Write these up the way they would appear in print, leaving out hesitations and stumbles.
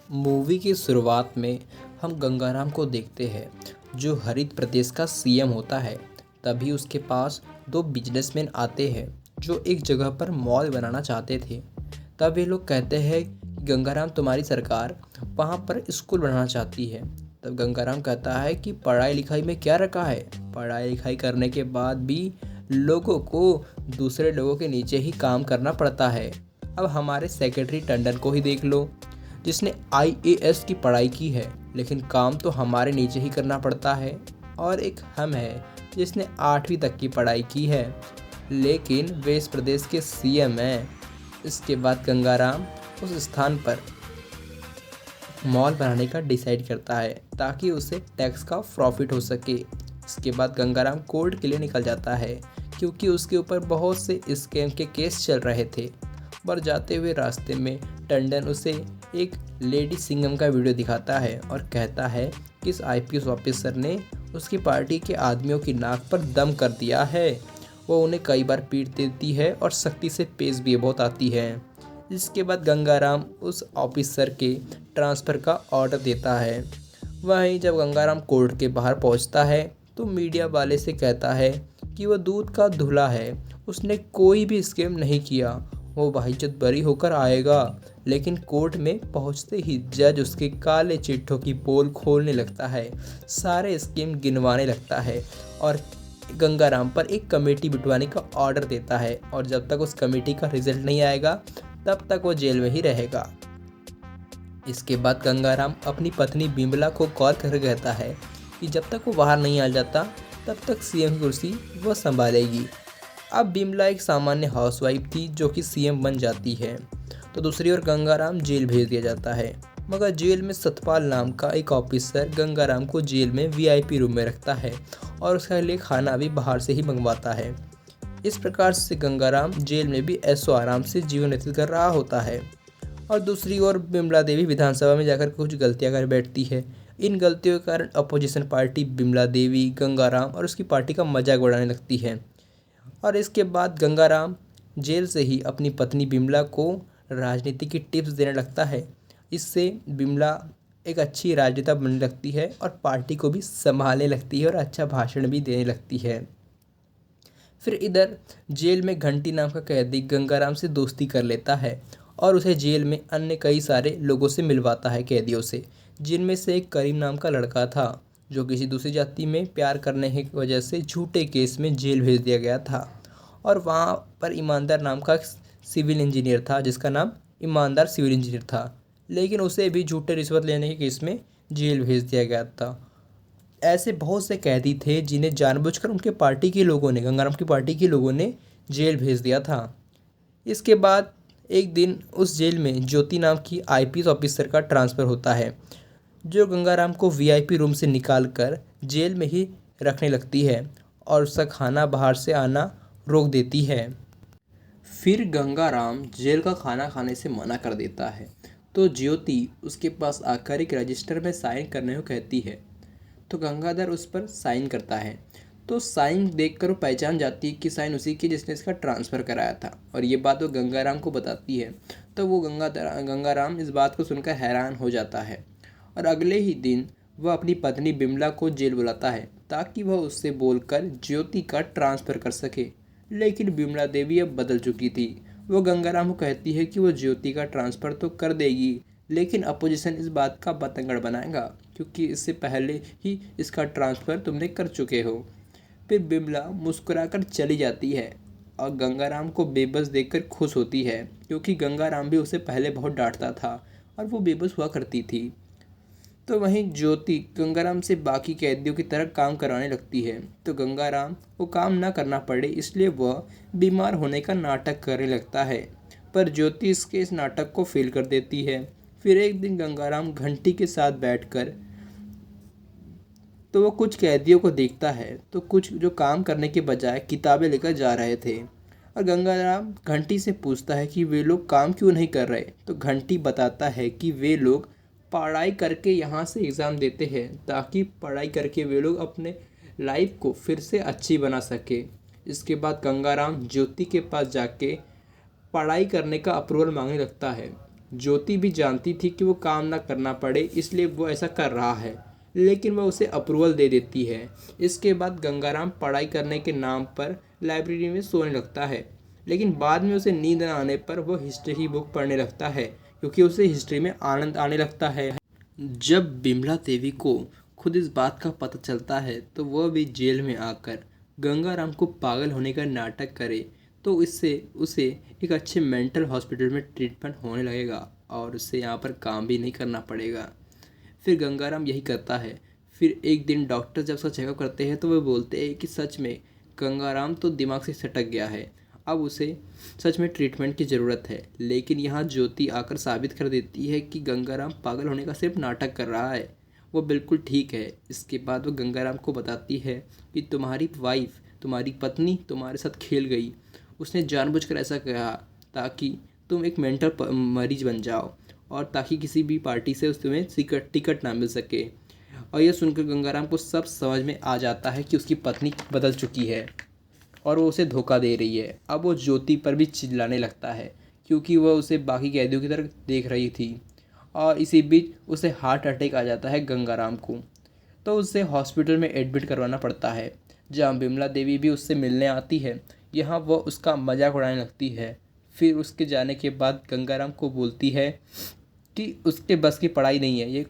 Movie की शुरुआत में हम गंगाराम को देखते हैं जो हरित प्रदेश का सीएम होता है। तभी उसके पास दो बिजनेसमैन आते हैं जो एक जगह पर मॉल बनाना चाहते थे। तब ये लोग कहते हैं कि गंगाराम तुम्हारी सरकार वहाँ पर स्कूल बनाना चाहती है। तब गंगाराम कहता है कि पढ़ाई लिखाई में क्या रखा है, पढ़ाई लिखाई करने के बाद भी लोगों को दूसरे लोगों के नीचे ही काम करना पड़ता है। अब हमारे सेक्रेटरी टंडन को ही देख लो, जिसने आईएएस की पढ़ाई की है लेकिन काम तो हमारे नीचे ही करना पड़ता है। और एक हम है जिसने 8वीं तक की पढ़ाई की है लेकिन वे इस प्रदेश के सीएम हैं। इसके बाद गंगाराम उस स्थान पर मॉल बनाने का डिसाइड करता है ताकि उसे टैक्स का प्रॉफिट हो सके। इसके बाद गंगाराम कोर्ट के लिए निकल जाता है क्योंकि उसके ऊपर बहुत से स्कैम के केस चल रहे थे। पर जाते हुए रास्ते में टंडन उसे एक लेडी सिंघम का वीडियो दिखाता है और कहता है कि इस आईपीएस ऑफिसर ने उसकी पार्टी के आदमियों की नाक पर दम कर दिया है। वो उन्हें कई बार पीट देती है और सख्ती से पेश भी बहुत आती है। इसके बाद गंगाराम उस ऑफिसर के ट्रांसफ़र का ऑर्डर देता है। वहीं जब गंगाराम कोर्ट के बाहर पहुंचता है तो मीडिया वाले से कहता है कि वह दूध का धुला है, उसने कोई भी स्कैम नहीं किया, वो बाइज्जत बरी होकर आएगा। लेकिन कोर्ट में पहुंचते ही जज उसके काले चिट्ठों की पोल खोलने लगता है, सारे स्कीम गिनवाने लगता है और गंगाराम पर एक कमेटी बिठवाने का ऑर्डर देता है। और जब तक उस कमेटी का रिजल्ट नहीं आएगा तब तक वो जेल में ही रहेगा। इसके बाद गंगाराम अपनी पत्नी बिमला को कॉल करके कहता है कि जब तक वो बाहर नहीं आ जाता तब तक सीएम की कुर्सी वो संभालेगी। अब बिमला एक सामान्य हाउसवाइफ थी जो कि सीएम बन जाती है। तो दूसरी ओर गंगाराम जेल भेज दिया जाता है, मगर जेल में सतपाल नाम का एक ऑफिसर गंगाराम को जेल में वीआईपी रूम में रखता है और उसके लिए खाना भी बाहर से ही मंगवाता है। इस प्रकार से गंगाराम जेल में भी ऐशो आराम से जीवन व्यतीत कर रहा होता है। और दूसरी ओर बिमला देवी विधानसभा में जाकर कुछ गलतियां कर बैठती है। इन गलतियों के कारण अपोजिशन पार्टी बिमला देवी, गंगाराम और उसकी पार्टी का मजाक उड़ाने लगती है। और इसके बाद गंगाराम जेल से ही अपनी पत्नी बिमला को राजनीति की टिप्स देने लगता है। इससे बिमला एक अच्छी राजनेता बनने लगती है और पार्टी को भी संभालने लगती है और अच्छा भाषण भी देने लगती है। फिर इधर जेल में घंटी नाम का कैदी गंगाराम से दोस्ती कर लेता है और उसे जेल में अन्य कई सारे लोगों से मिलवाता है, कैदियों से, जिनमें से एक करीम नाम का लड़का था जो किसी दूसरी जाति में प्यार करने की वजह से झूठे केस में जेल भेज दिया गया था। और वहाँ पर ईमानदार नाम का सिविल इंजीनियर था जिसका नाम ईमानदार सिविल इंजीनियर था, लेकिन उसे भी झूठे रिश्वत लेने के केस में जेल भेज दिया गया था। ऐसे बहुत से कैदी थे जिन्हें जानबूझकर उनके पार्टी के लोगों ने, गंगाराम की पार्टी के लोगों ने जेल भेज दिया था। इसके बाद एक दिन उस जेल में ज्योति नाम की आईपीएस ऑफिसर का ट्रांसफ़र होता है जो गंगाराम को वीआईपी रूम से निकालकर जेल में ही रखने लगती है और उसका खाना बाहर से आना रोक देती है। फिर गंगाराम जेल का खाना खाने से मना कर देता है तो ज्योति उसके पास आकर एक रजिस्टर में साइन करने को कहती है। तो गंगाधर उस पर साइन करता है तो साइन देखकर वो पहचान जाती है कि साइन उसी की जिसने इसका ट्रांसफ़र कराया था और ये बात वो गंगाराम को बताती है। तो वो गंगाराम इस बात को सुनकर हैरान हो जाता है और अगले ही दिन वह अपनी पत्नी बिमला को जेल बुलाता है ताकि वह उससे बोलकर ज्योति का ट्रांसफ़र कर सके। लेकिन बिमला देवी अब बदल चुकी थी। वो गंगाराम को कहती है कि वो ज्योति का ट्रांसफ़र तो कर देगी लेकिन अपोजिशन इस बात का बतंगड़ बनाएगा क्योंकि इससे पहले ही इसका ट्रांसफ़र तुमने कर चुके हो। फिर बिमला मुस्कुराकर चली जाती है और गंगाराम को बेबस देखकर खुश होती है क्योंकि गंगाराम भी उसे पहले बहुत डांटता था और वो बेबस हुआ करती थी। तो वहीं ज्योति गंगाराम से बाकी कैदियों की तरह काम करवाने लगती है तो गंगाराम को काम ना करना पड़े इसलिए वह बीमार होने का नाटक करने लगता है, पर ज्योति इस नाटक को फेल कर देती है। फिर एक दिन गंगाराम घंटी के साथ बैठकर तो वो कुछ कैदियों को देखता है तो कुछ जो काम करने के बजाय किताबें लेकर जा रहे थे और गंगाराम घंटी से पूछता है कि वे लोग काम क्यों नहीं कर रहे। तो घंटी बताता है कि वे लोग पढ़ाई करके यहाँ से एग्ज़ाम देते हैं ताकि पढ़ाई करके वे लोग अपने लाइफ को फिर से अच्छी बना सके। इसके बाद गंगाराम ज्योति के पास जाके पढ़ाई करने का अप्रूवल मांगने लगता है ज्योति भी जानती थी कि वो काम ना करना पड़े, इसलिए वो ऐसा कर रहा है, लेकिन वह उसे अप्रूवल दे देती है। इसके बाद गंगाराम पढ़ाई करने के नाम पर लाइब्रेरी में सोने लगता है, लेकिन बाद में उसे नींद न आने पर वो हिस्ट्री की बुक पढ़ने लगता है, क्योंकि उसे हिस्ट्री में आनंद आने लगता है। जब बिमला देवी को खुद इस बात का पता चलता है तो वह भी जेल में आकर गंगाराम को पागल होने का नाटक करे, तो इससे उसे एक अच्छे मेंटल हॉस्पिटल में ट्रीटमेंट होने लगेगा और उससे यहाँ पर काम भी नहीं करना पड़ेगा। फिर गंगाराम यही करता है। फिर एक दिन डॉक्टर जब उसका चेकअप करते हैं तो वे बोलते हैं कि सच में गंगाराम तो दिमाग से सटक गया है, अब उसे सच में ट्रीटमेंट की ज़रूरत है। लेकिन यहाँ ज्योति आकर साबित कर देती है कि गंगाराम पागल होने का सिर्फ नाटक कर रहा है, वो बिल्कुल ठीक है। इसके बाद वो गंगाराम को बताती है कि तुम्हारी वाइफ, तुम्हारी पत्नी तुम्हारे साथ खेल गई, उसने जानबूझकर ऐसा कहा ताकि तुम एक मेंटल मरीज बन जाओ और ताकि किसी भी पार्टी से उस तुम्हें टिकट ना मिल सके। और यह सुनकर गंगाराम को सब समझ में आ जाता है कि उसकी पत्नी बदल चुकी है और वो उसे धोखा दे रही है। अब वो ज्योति पर भी चिल्लाने लगता है, क्योंकि वह उसे बाकी कैदियों की तरह देख रही थी। और इसी बीच उसे हार्ट अटैक आ जाता है गंगाराम को, तो उसे हॉस्पिटल में एडमिट करवाना पड़ता है, जहाँ बिमला देवी भी उससे मिलने आती है। यहाँ वह उसका मजाक उड़ाने लगती है। फिर उसके जाने के बाद गंगाराम को बोलती है कि उसके बस की पढ़ाई नहीं है ये,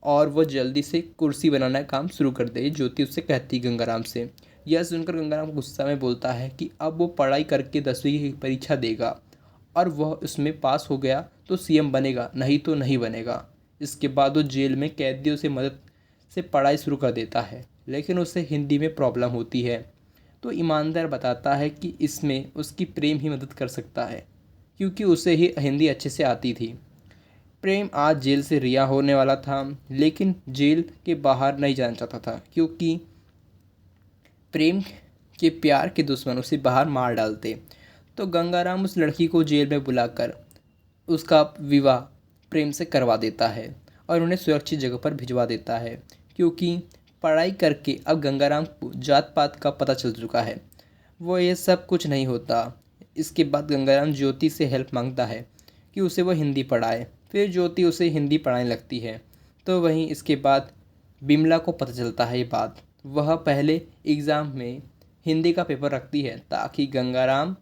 और वह जल्दी से कुर्सी बनाना काम शुरू कर दे। ज्योति उससे कहती गंगाराम से। यह सुनकर गंगाराम गुस्सा में बोलता है कि अब वो पढ़ाई करके 10वीं की परीक्षा देगा और वह उसमें पास हो गया तो सीएम बनेगा, नहीं तो नहीं बनेगा। इसके बाद वो जेल में कैदियों से मदद से पढ़ाई शुरू कर देता है, लेकिन उसे हिंदी में प्रॉब्लम होती है। तो ईमानदार बताता है कि इसमें उसकी प्रेम ही मदद कर सकता है, क्योंकि उसे ही हिंदी अच्छे से आती थी। प्रेम आज जेल से रिहा होने वाला था, लेकिन जेल के बाहर नहीं जाना चाहता था, क्योंकि प्रेम के प्यार के दुश्मन उसे बाहर मार डालते। तो गंगाराम उस लड़की को जेल में बुलाकर उसका विवाह प्रेम से करवा देता है और उन्हें सुरक्षित जगह पर भिजवा देता है, क्योंकि पढ़ाई करके अब गंगाराम को जात पात का पता चल चुका है। वो ये सब कुछ नहीं होता। इसके बाद गंगाराम ज्योति से हेल्प मांगता है कि उसे वो हिंदी पढ़ाए। फिर ज्योति उसे हिंदी पढ़ाने लगती है। तो वहीं इसके बाद बिमला को पता चलता है ये बात। वह पहले एग्ज़ाम में हिंदी का पेपर रखती है ताकि गंगाराम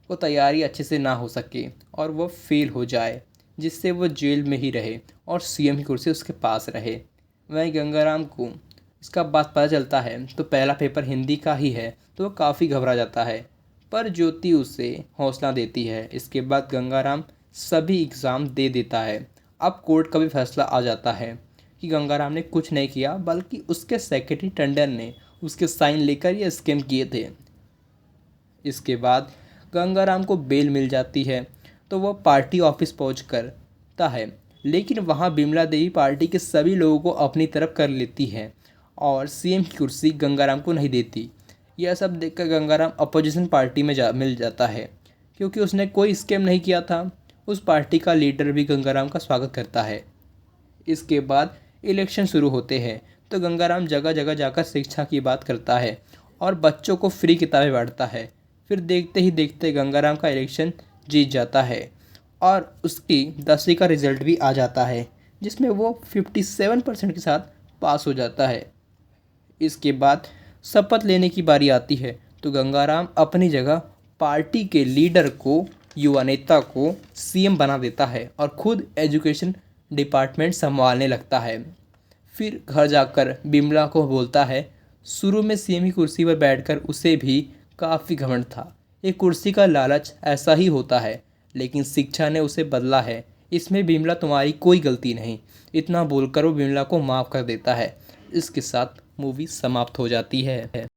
को तैयारी अच्छे से ना हो सके और वह फेल हो जाए, जिससे वो जेल में ही रहे और सीएम की कुर्सी उसके पास रहे। वहीं गंगाराम को इसका बात पता चलता है तो पहला पेपर हिंदी का ही है, तो वह काफ़ी घबरा जाता है, पर ज्योति उसे हौसला देती है। इसके बाद गंगाराम सभी एग्ज़ाम दे देता है। अब कोर्ट का भी फैसला आ जाता है कि गंगाराम ने कुछ नहीं किया, बल्कि उसके सेक्रेटरी टंडन ने उसके साइन लेकर ये स्कैम किए थे। इसके बाद गंगाराम को बेल मिल जाती है, तो वह पार्टी ऑफिस पहुँच करता है, लेकिन वहाँ बिमला देवी पार्टी के सभी लोगों को अपनी तरफ कर लेती है और सीएम की कुर्सी गंगाराम को नहीं देती। यह सब देखकर गंगाराम अपोजिशन पार्टी में मिल जाता है, क्योंकि उसने कोई स्कैम नहीं किया था। उस पार्टी का लीडर भी गंगाराम का स्वागत करता है। इसके बाद इलेक्शन शुरू होते हैं, तो गंगाराम जगह जगह जाकर शिक्षा की बात करता है और बच्चों को फ्री किताबें बांटता है। फिर देखते ही देखते गंगाराम का इलेक्शन जीत जाता है और उसकी 10वीं का रिजल्ट भी आ जाता है, जिसमें वो 57% के साथ पास हो जाता है। इसके बाद शपथ लेने की बारी आती है, तो गंगाराम अपनी जगह पार्टी के लीडर को, युवा नेता को सीएम बना देता है और खुद एजुकेशन डिपार्टमेंट संभालने लगता है। फिर घर जाकर बिमला को बोलता है, शुरू में सीएम की कुर्सी पर बैठकर उसे भी काफ़ी घमंड था। ये कुर्सी का लालच ऐसा ही होता है, लेकिन शिक्षा ने उसे बदला है। इसमें बिमला तुम्हारी कोई गलती नहीं। इतना बोलकर वो बिमला को माफ़ कर देता है। इसके साथ मूवी समाप्त हो जाती है।